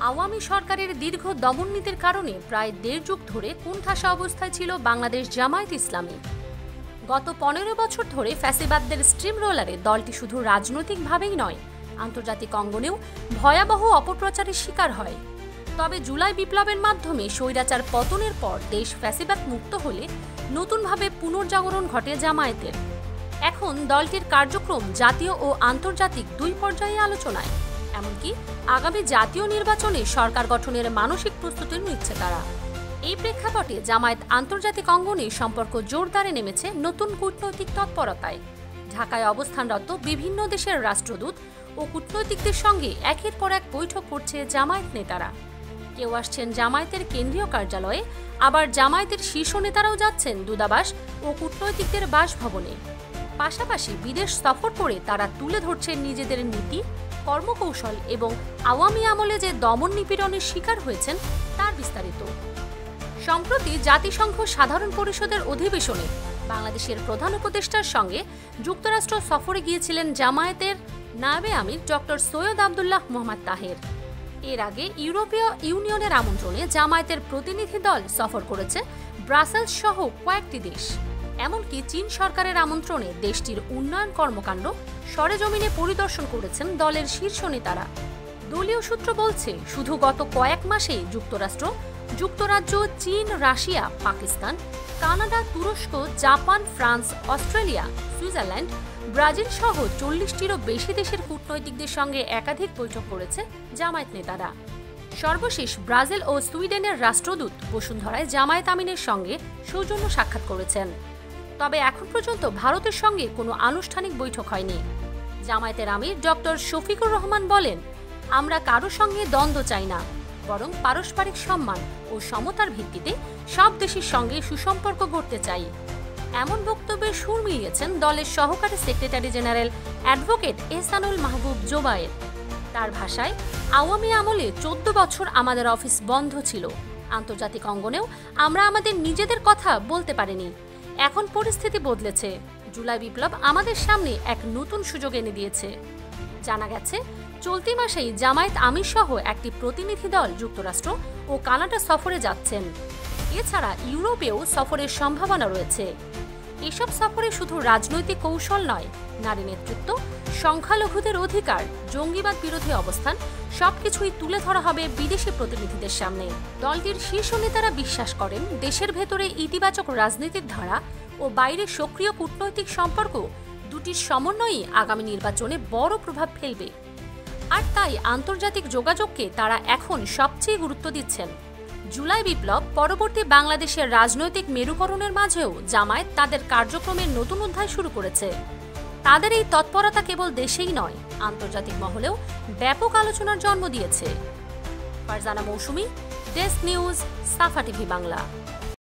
আওয়ামী সরকারের দীর্ঘ দমননীতির কারণে প্রায় ১.৫ যুগ ধরে কোণঠাসা অবস্থায় ছিল বাংলাদেশ জামায়াত ইসলামী। গত ১৫ বছর ধরে ফ্যাসিবাদদের স্ট্রিম রোলারে দলটি শুধু রাজনৈতিকভাবেই নয়, আন্তর্জাতিক অঙ্গনেও ভয়াবহ অপপ্রচারের শিকার হয়। তবে জুলাই বিপ্লবের মাধ্যমে স্বৈরাচার পতনের পর দেশ ফ্যাসিবাদ মুক্ত হলে নতুনভাবে পুনর্জাগরণ ঘটে জামায়াতের। এখন দলটির কার্যক্রম জাতীয় ও আন্তর্জাতিক দুই পর্যায়ে আলোচনায়। এমনকি আগামী জাতীয় নির্বাচনে সরকার গঠনের মানসিক প্রস্তুতি নিচ্ছে তারা। এই প্রেক্ষাপটে জামায়াত আন্তর্জাতিক অঙ্গনে সম্পর্ক জোরদারে নেমেছে নতুন কূটনৈতিক তৎপরতায়। ঢাকায় অবস্থানরত বিভিন্ন দেশের রাষ্ট্রদূত ও কূটনৈতিকদের সঙ্গে একের পর এক বৈঠক করছে জামায়াত নেতারা। কেউ আসছেন জামায়াতের কেন্দ্রীয় কার্যালয়ে, আবার জামায়াতের শীর্ষ নেতারাও যাচ্ছেন দূতাবাস ও কূটনৈতিকদের বাসভবনে। পাশাপাশি বিদেশ সফর করে তারা তুলে ধরছেন নিজেদের নীতি, কর্মকৌশল এবং আওয়ামী আমলে যে দমন নিপীড়নের শিকার হয়েছেন তার বিস্তারিত। সম্প্রতি জাতিসংঘ সাধারণ পরিষদের অধিবেশনে বাংলাদেশের প্রধান উপদেষ্টার সঙ্গে যুক্তরাষ্ট্র সফরে গিয়েছিলেন জামায়াতের নায়েবে আমির ডক্টর সৈয়দ আবদুল্লাহ মোহাম্মদ তাহের। এর আগে ইউরোপীয় ইউনিয়নের আমন্ত্রণে জামায়াতের প্রতিনিধি দল সফর করেছে ব্রাসেলস সহ কয়েকটি দেশ। এমনকি চীন সরকারের আমন্ত্রণে দেশটির উন্নয়ন কর্মকাণ্ড সরেজমিনে পরিদর্শন করেছেন দলের শীর্ষ নেতারা। দলীয় সূত্র বলছে, শুধু গত কয়েক মাসেই যুক্তরাষ্ট্র, যুক্তরাজ্য, চীন, রাশিয়া, পাকিস্তান, কানাডা, তুরস্ক, Japan, France, Australia, Switzerland, Brazil সহ ৪০টিরও বেশি দেশের কূটনৈতিকদের সঙ্গে একাধিক বৈঠক করেছে জামায়াত নেতারা। সর্বশেষ ব্রাজিল ও সুইডেনের রাষ্ট্রদূত বসুন্ধরায় জামায়াত আমিনের সঙ্গে সৌজন্য সাক্ষাৎ করেছেন। তবে এখন পর্যন্ত ভারতের সঙ্গে কোনো আনুষ্ঠানিক বৈঠক হয়নি। জামায়াতের আমির ডক্টর শফিকুর রহমান বলেন, আমরা কারো সঙ্গে দ্বন্দ্ব চাই না, বরং পারস্পরিক সম্মান ও সমতার ভিত্তিতে সব দেশের সঙ্গে সুসম্পর্ক গড়তে চাই। এমন বক্তব্যে সুর মিলিয়েছেন দলের সহকারী সেক্রেটারি জেনারেল অ্যাডভোকেট এহসানুল মাহবুব জোবায়ের। তার ভাষায়, আওয়ামী আমলে ১৪ বছর আমাদের অফিস বন্ধ ছিল। আন্তর্জাতিক অঙ্গনেও আমরা আমাদের নিজেদের কথা বলতে পারিনি। এখন পরিস্থিতি বদলেছে। জুলাই বিপ্লব আমাদের সামনে এক নতুন সুযোগ এনে দিয়েছে। জানা গেছে, চলতি মাসেই জামায়াত আমির সহ একটি প্রতিনিধি দল যুক্তরাষ্ট্র ও কানাডা সফরে যাচ্ছেন। এছাড়া ইউরোপেও সফরের সম্ভাবনা রয়েছে। এসব সফরে শুধু রাজনৈতিক কৌশল নয়, নারী নেতৃত্ব, সংখ্যালঘুদের অধিকার, জঙ্গিবাদ বিরোধী অবস্থান সবকিছুই তুলে ধরা হবে বিদেশি প্রতিনিধিদের সামনে। দলটির শীর্ষ নেতারা বিশ্বাস করেন, দেশের ভেতরে ইতিবাচক রাজনীতির ধারা ও বাইরে সক্রিয় কূটনৈতিক সম্পর্ক দুটির সমন্বয়ই আগামী নির্বাচনে বড় প্রভাব ফেলবে। আর তাই আন্তর্জাতিক যোগাযোগকে তারা এখন সবচেয়ে গুরুত্ব দিচ্ছেন। জুলাই বিপ্লব পরবর্তী বাংলাদেশের রাজনৈতিক মেরুকরণের মাঝেও জামায়াত তাদের কার্যক্রমের নতুন অধ্যায় শুরু করেছে। তাদের এই তৎপরতা কেবল দেশেই নয়, আন্তর্জাতিক মহলেও ব্যাপক আলোচনার জন্ম দিয়েছে। ফারজানা মৌসুমী, ডেস্ক নিউজ, সাফা টিভি বাংলা।